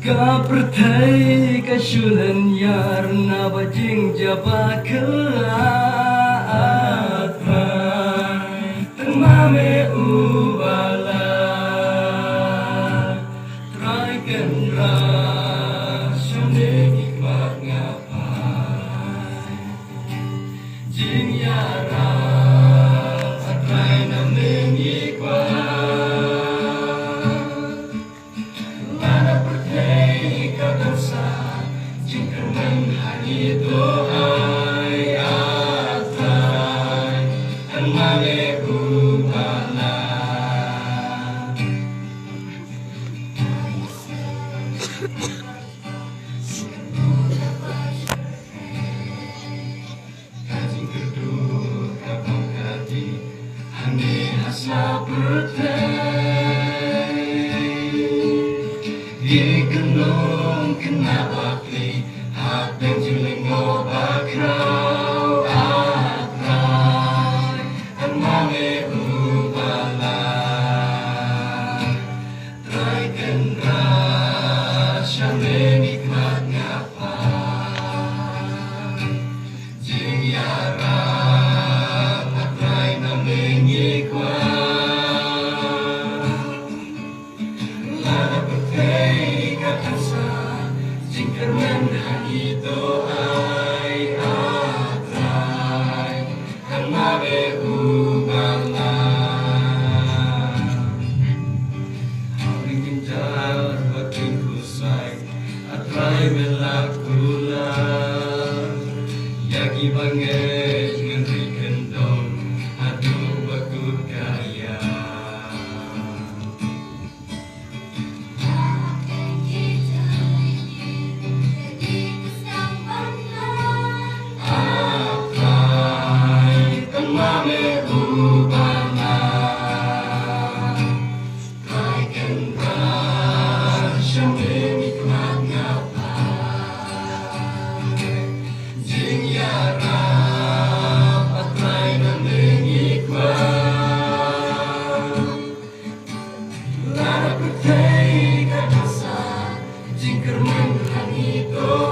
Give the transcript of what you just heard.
Kapertai kasulan yar na bajing jaba keatrai temame ubala try kendra syone hikmat ngapai jing yara atrai na mengikwa itu ai atrai an male ubala kajing kedua kapang kati hane asa bertai di kenong kena bakli Hapeng juling ngobakrau atrai an male ubala trai kendra syame nikmat ngapai jing yara atrai na mengikwa lada bertei katasa jingkerman itu ai atrai kan male ubala hauling ginjar batin kusai atrai melakula yagi banget ngeri kendong aduh bakut kaya mame ubala try kendra syame nikmat ngapai jing yara atrai na mengikwa lara bertei kadasa jing kerman itu